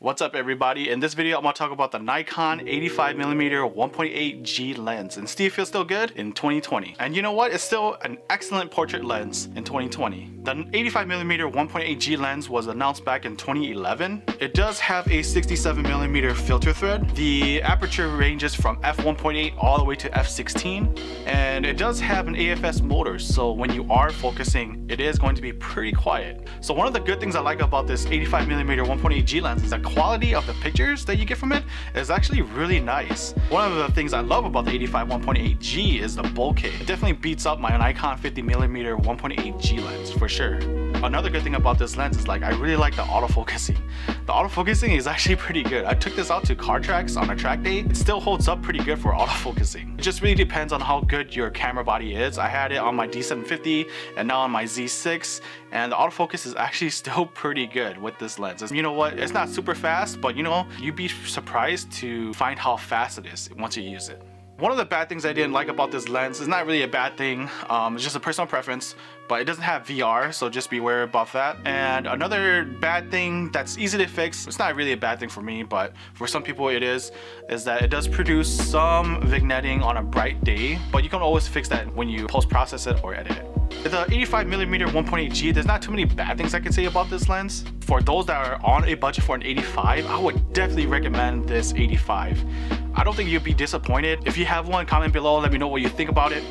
What's up everybody? In this video I'm going to talk about the Nikon 85mm 1.8G lens, and see if it feels still good in 2020. And you know what? It's still an excellent portrait lens in 2020. The 85mm 1.8G lens was announced back in 2011. It does have a 67mm filter thread. The aperture ranges from f1.8 all the way to f16, and it does have an AFS motor, so when you are focusing it is going to be pretty quiet. So one of the good things I like about this 85mm 1.8G lens is the quality of the pictures that you get from it is actually really nice. One of the things I love about the 85 1.8G is the bokeh. It definitely beats up my Nikon 50mm 1.8G lens for sure. Another good thing about this lens is I really like the autofocusing. The autofocusing is actually pretty good. I took this out to car tracks on a track day. It still holds up pretty good for autofocusing. It just really depends on how good your camera body is. I had it on my D750 and now on my Z6, and the autofocus is actually still pretty good with this lens. You know what? It's not super fast, but you know, you'd be surprised to find how fast it is once you use it. One of the bad things I didn't like about this lens is not really a bad thing, it's just a personal preference, but it doesn't have VR, so just be aware about that. And another bad thing that's easy to fix, it's not really a bad thing for me, but for some people it is that it does produce some vignetting on a bright day, but you can always fix that when you post-process it or edit it. The 85mm 1.8G, there's not too many bad things I can say about this lens. For those that are on a budget for an 85, I would definitely recommend this 85. I don't think you'll be disappointed. If you have one, comment below, let me know what you think about it.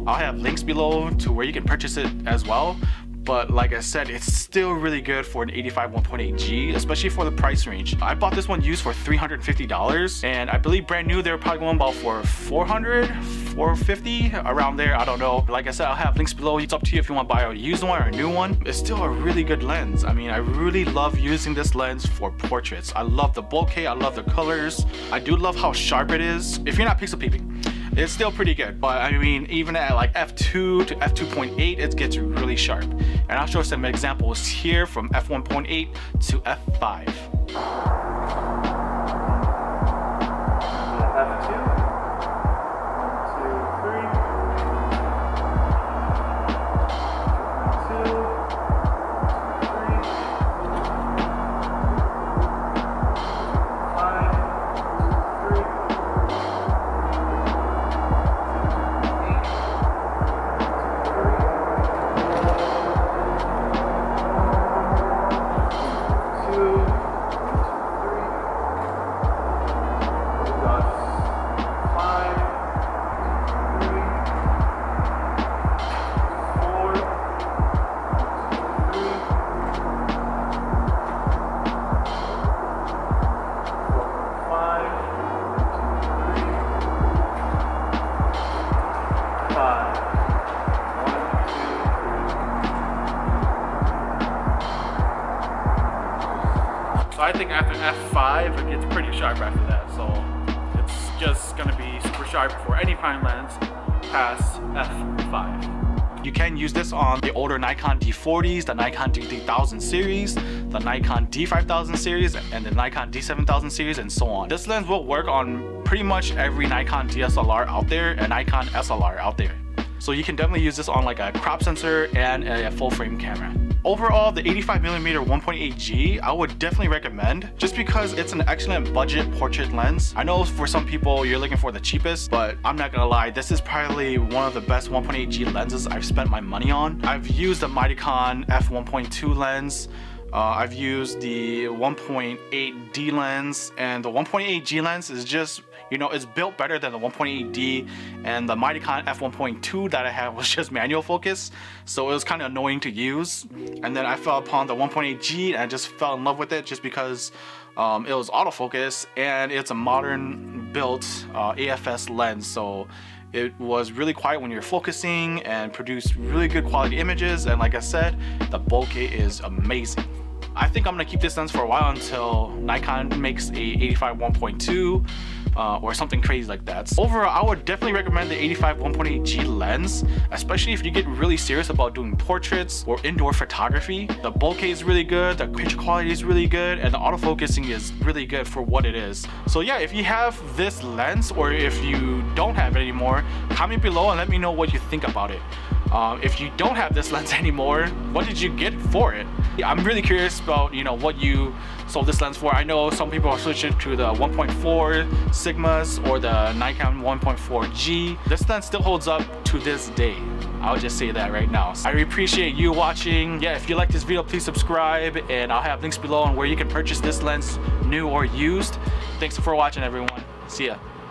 I'll have links below to where you can purchase it as well. But like I said, it's still really good for an 85 1.8G, especially for the price range. I bought this one used for $350, and I believe brand new they were probably going about for $400, $450, around there, I don't know. Like I said, I'll have links below. It's up to you if you want to buy a used one or a new one. It's still a really good lens. I mean, I really love using this lens for portraits. I love the bokeh, I love the colors. I do love how sharp it is. If you're not pixel peeping, it's still pretty good, but I mean, even at like f2 to f2.8, it gets really sharp. And I'll show some examples here from f1.8 to f5. f2 So I think after f5 it gets pretty sharp after that, so it's just gonna be super sharp for any prime lens past f5. You can use this on the older Nikon D40s, the Nikon D3000 series, the Nikon D5000 series, and the Nikon D7000 series, and so on. This lens will work on pretty much every Nikon DSLR out there and Nikon SLR out there. So you can definitely use this on like a crop sensor and a full frame camera. Overall, the 85mm 1.8G, I would definitely recommend just because it's an excellent budget portrait lens. I know for some people you're looking for the cheapest, but I'm not gonna lie, this is probably one of the best 1.8G lenses I've spent my money on. I've used the Nikon f1.2 lens. I've used the 1.8D lens, and the 1.8G lens is just, you know, it's built better than the 1.8D, and the Nikon f1.2 that I have was just manual focus, so it was kind of annoying to use. And then I fell upon the 1.8G and I just fell in love with it just because it was autofocus and it's a modern built AFS lens, so it was really quiet when you're focusing and produced really good quality images. And like I said, the bokeh is amazing. I think I'm gonna keep this lens for a while until Nikon makes a 85 1.2 or something crazy like that. So overall, I would definitely recommend the 85 1.8G lens, especially if you get really serious about doing portraits or indoor photography. The bokeh is really good, the picture quality is really good, and the autofocusing is really good for what it is. So yeah, if you have this lens or if you don't have it anymore, comment below and let me know what you think about it. If you don't have this lens anymore, what did you get for it? I'm really curious about, you know, what you sold this lens for. I know some people are switching to the 1.4 Sigmas or the Nikon 1.4G. This lens still holds up to this day. I'll just say that right now. I really appreciate you watching. Yeah, if you like this video, please subscribe, and I'll have links below on where you can purchase this lens, new or used. Thanks for watching, everyone. See ya.